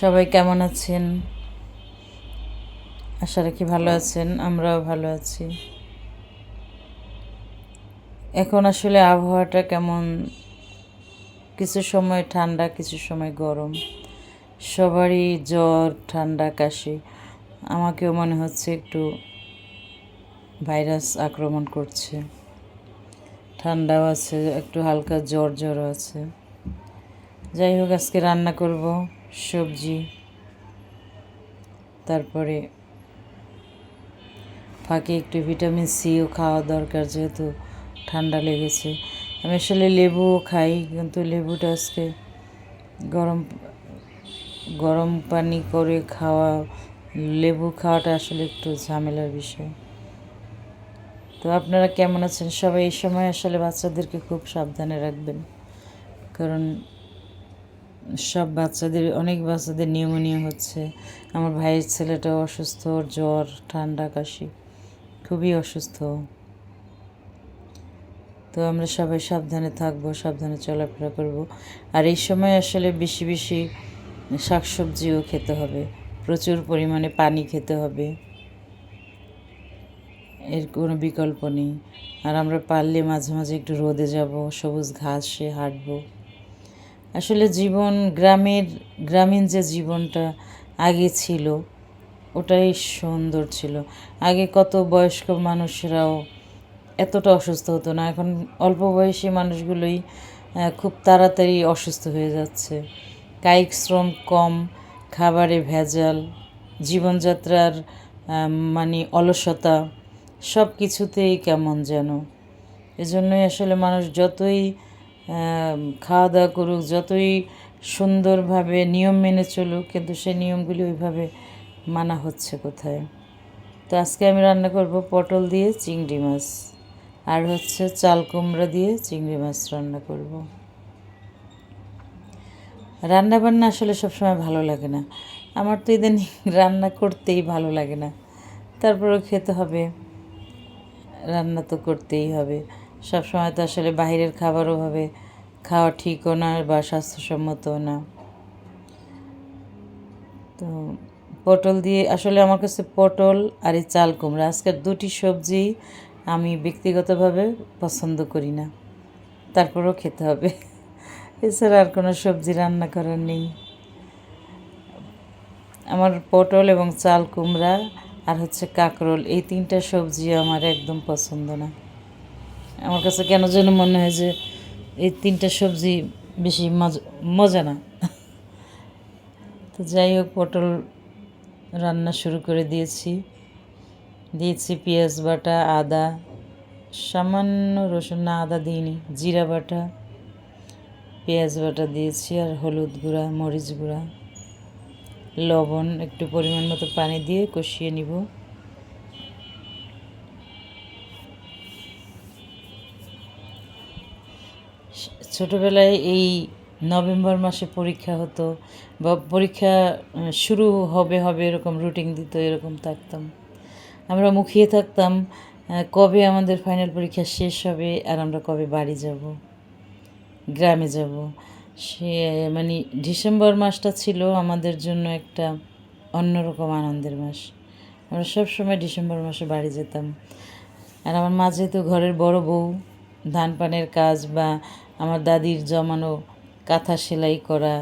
সবাই কেমন আছেন? আশা রাখি ভালো আছেন। আমরাও ভালো আছি। এখন আসলে আবহাওয়াটা কেমন, কিছু সময় ঠান্ডা, কিছু সময় গরম। সবারই জ্বর, ঠান্ডা, কাশি। আমাকেও মনে হচ্ছে একটু ভাইরাস আক্রমণ করছে। ঠান্ডাও আছে, একটু হালকা জ্বরও আছে। যাই হোক, আজকে রান্না করব সবজি, তারপরে ফাঁকে একটু ভিটামিন সিও খাওয়া দরকার, যেহেতু ঠান্ডা লেগেছে। আমি আসলে লেবুও খাই, কিন্তু লেবুটা আজকে গরম গরম পানি করে লেবু খাওয়াটা আসলে একটু ঝামেলার বিষয়। তো আপনারা কেমন আছেন সবাই? এই সময় আসলে বাচ্চাদেরকে খুব সাবধানে রাখবেন, কারণ অনেক বাচ্চাদের নিউমোনিয়া হচ্ছে। আমার ভাইয়ের ছেলেটাও অসুস্থ, জ্বর, ঠান্ডা, কাশি, খুবই অসুস্থ। তো আমরা সবাই সাবধানে থাকবো, সাবধানে চলাফেরা করব। আর এই সময় আসলে বেশি বেশি শাকসবজিও খেতে হবে, প্রচুর পরিমাণে পানি খেতে হবে, এর কোনো বিকল্প নেই। আর আমরা পারলে মাঝে মাঝে একটু রোদে যাব, সবুজ ঘাসে হাঁটবো। আসলে গ্রামীণ যে জীবনটা আগে ছিল, ওটাই সুন্দর ছিল। আগে কত বয়স্ক মানুষরাও এতটা অসুস্থ হতো না। এখন অল্প বয়সী মানুষগুলোই খুব তাড়াতাড়ি অসুস্থ হয়ে যাচ্ছে। কায়িক শ্রম কম, খাবারে ভেজাল, জীবনযাত্রার মানে অলসতা, সব কিছুতেই কেমন যেন। এজন্যই আসলে মানুষ যতই খাওয়া দাওয়া করুক, যতই সুন্দরভাবে নিয়ম মেনে চলুক, কিন্তু সেই নিয়মগুলি ওইভাবে মানা হচ্ছে কোথায়। তো আজকে আমি রান্না করব পটল দিয়ে চিংড়ি মাছ, আর হচ্ছে চাল কুমড়া দিয়ে চিংড়ি মাছ রান্না করব। রান্না বান্না আসলে সবসময় ভালো লাগে না। আমার তো ইদানিং রান্না করতেই ভালো লাগে না, তারপরেও খেতে হবে, রান্না তো করতেই হবে। সবসময় তো আসলে বাইরের খাবারও খাওয়া ঠিকও না বা স্বাস্থ্যসম্মতও না। তো পটল দিয়ে আসলে আমার কাছে পটল আর এই চাল কুমড়া, আজকের দুটি সবজি আমি ব্যক্তিগতভাবে পছন্দ করি না, তারপরেও খেতে হবে। এছাড়া আর কোনো সবজি রান্না করার নেই। আমার পটল এবং চাল কুমড়া আর হচ্ছে কাঁকরোল, এই তিনটা সবজি আমার একদম পছন্দ না। আমার কাছে কেন যেন মনে হয় যে এই তিনটা সবজি বেশি মজা না। তো যাই হোক, পটল রান্না শুরু করে দিয়েছি পেঁয়াজ বাটা, আদা, সামান্য রসুন, না আদা দিইনি, জিরা বাটা, পেঁয়াজ বাটা দিয়েছি, আর হলুদ গুঁড়া, মরিচ গুঁড়া, লবণ, একটু পরিমাণ মতো পানি দিয়ে কষিয়ে নিব। ছোটোবেলায় এই নভেম্বর মাসে পরীক্ষা হতো, বা পরীক্ষা শুরু হবে এরকম রুটিন দিত, এরকম থাকতাম আমরা, মুখিয়ে থাকতাম কবে আমাদের ফাইনাল পরীক্ষা শেষ হবে আর আমরা কবে বাড়ি যাব, গ্রামে যাব। সে মানে ডিসেম্বর মাসটা ছিল আমাদের জন্য একটা অন্যরকম আনন্দের মাস। আমরা সব সময় ডিসেম্বর মাসে বাড়ি যেতাম। আর আমার মা যেহেতু ঘরের বড় বউ, ধান পানের কাজ বা আমার দাদির জমানো কাঁথা সেলাই করা,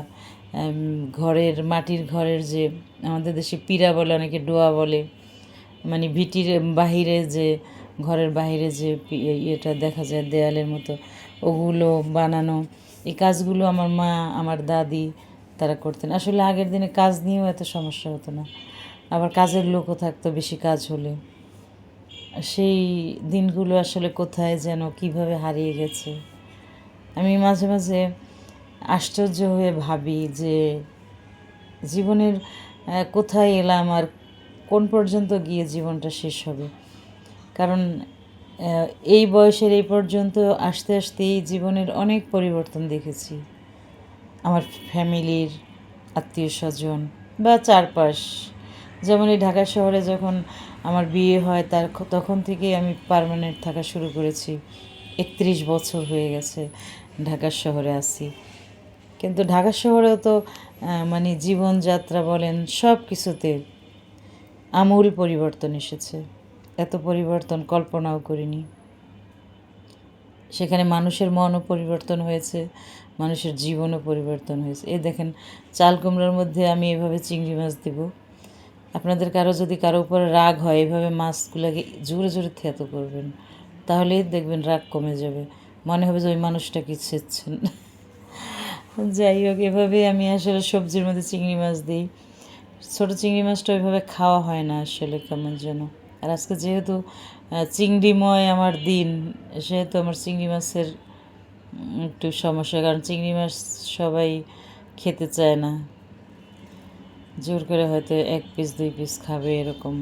মাটির ঘরের যে আমাদের দেশে পিঁড়া বলে, অনেকে ডোয়া বলে, মানে ভিটির বাহিরে যে ঘরের বাহিরে যে ইয়েটা দেখা যায় দেয়ালের মতো, ওগুলো বানানো, এই কাজগুলো আমার মা, আমার দাদি তারা করতেন। আসলে আগের দিনে কাজ নিয়েও এত সমস্যা হতো না, আবার কাজের লোকও থাকতো বেশি কাজ হলে। সেই দিনগুলো আসলে কোথায় যেন কীভাবে হারিয়ে গেছে। আমি মাঝে মাঝে আশ্চর্য হয়ে ভাবি যে জীবনের কোথায় এলাম আর কোন পর্যন্ত গিয়ে জীবনটা শেষ হবে। কারণ এই বয়সের এই পর্যন্ত আস্তে আস্তেই জীবনের অনেক পরিবর্তন দেখেছি। আমার ফ্যামিলির, আত্মীয় স্বজন বা চারপাশ, যেমন এই ঢাকা শহরে যখন আমার বিয়ে হয় তখন থেকেই আমি পার্মানেন্ট থাকা শুরু করেছি। 31 বছর হয়ে গেছে ঢাকা শহরে আছি, কিন্তু ঢাকা শহরেও তো মানে জীবনযাত্রা বলেন সব কিছুতে আমূল পরিবর্তন এসেছে। এত পরিবর্তন কল্পনাও করিনি। সেখানে মানুষের মনও পরিবর্তন হয়েছে, মানুষের জীবনও পরিবর্তন হয়েছে। এই দেখেন, চাল কুমড়োর মধ্যে আমি এভাবে চিংড়ি মাছ দিব। আপনাদের যদি কারো উপরে রাগ হয়, এভাবে মাছগুলোকে জোরে জোরে থেতো করবেন, তাহলেই দেখবেন রাগ কমে যাবে। মনে হবে যে ওই মানুষটাকে ছেচ্ছেন। যাই হোক, এভাবে আমি আসলে সবজির মধ্যে চিংড়ি মাছ দিই। ছোটো চিংড়ি মাছটা ওইভাবে খাওয়া হয় না আসলে, কেমন যেন। আর আজকে যেহেতু চিংড়িময় আমার দিন, সেহেতু আমার চিংড়ি মাছের একটু সমস্যা, কারণ চিংড়ি মাছ সবাই খেতে চায় না। জোর করে হয়তো 1 পিস 2 পিস খাবে, এরকম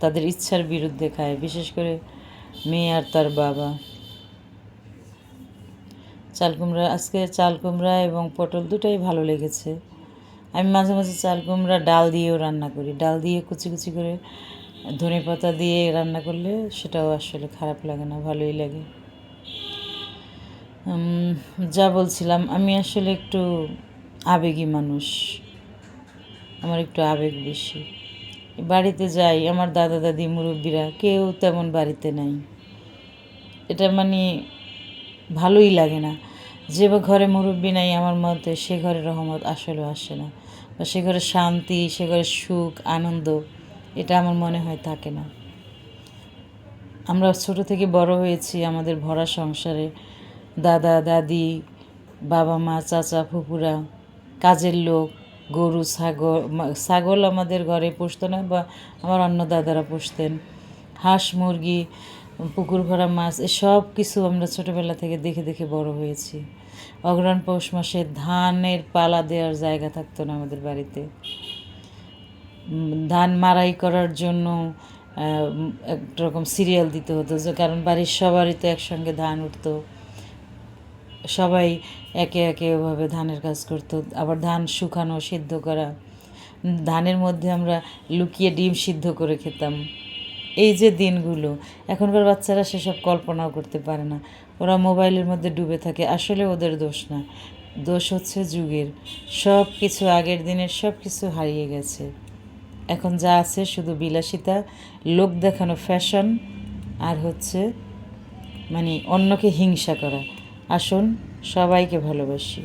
তাদের ইচ্ছার বিরুদ্ধে খায়, বিশেষ করে মেয়ে আর তার বাবা। চাল কুমড়া, আজকে চাল কুমড়া এবং পটল দুটোই ভালো লেগেছে। আমি মাঝে মাঝে চাল কুমড়া ডাল দিয়েও রান্না করি। ডাল দিয়ে কুচি কুচি করে ধনেপাতা দিয়ে রান্না করলে সেটাও আসলে খারাপ লাগে না, ভালোই লাগে। যা বলছিলাম, আমি আসলে একটু আবেগী মানুষ, আমার একটু আবেগ বেশি। বাড়িতে যাই, আমার দাদা দাদি মুরব্বীরা কেউ তেমন বাড়িতে নাই। এটা মানে ভালোই লাগে না। যে ঘরে মুরব্বী নাই আমার মতে, সে ঘরে রহমত আসলেও আসে না, বা সে ঘরে শান্তি, সে ঘরে সুখ আনন্দ, এটা আমার মনে হয় থাকে না। আমরা ছোট থেকে বড় হয়েছি আমাদের ভরা সংসারে। দাদা দাদি, বাবা মা, চাচা ফুপুরা, কাজের লোক, গরু ছাগল আমাদের ঘরে পুষতো না, বা আমার অন্য দাদারা পুষতেন। হাঁস মুরগি, পুকুর ভরা মাছ, এসব কিছু আমরা ছোটোবেলা থেকে দেখে দেখে বড় হয়েছি। অগ্রহায়ণ পৌষ মাসে ধানের পালা দেওয়ার জায়গা থাকতো না আমাদের বাড়িতে। ধান মাড়াই করার জন্য একরকম সিরিয়াল দিতে হতো, যে কারণ বাড়ির সবারই তো একসঙ্গে ধান উঠতো, সবাই একে একে ওভাবে ধানের কাজ করতো। আবার ধান শুকানো, সিদ্ধ করা, ধানের মধ্যে আমরা লুকিয়ে ডিম সিদ্ধ করে খেতাম। এই যে দিনগুলো, এখনকার বাচ্চারা সেসব কল্পনাও করতে পারে না। ওরা মোবাইলের মধ্যে ডুবে থাকে। আসলে ওদের দোষ না, দোষ হচ্ছে যুগের। সব কিছু, আগের দিনের সব কিছু হারিয়ে গেছে। এখন যা আছে শুধু বিলাসিতা, লোক দেখানো ফ্যাশন, আর হচ্ছে মানে অন্যকে হিংসা করা। আসুন সবাইকে ভালোবাসি।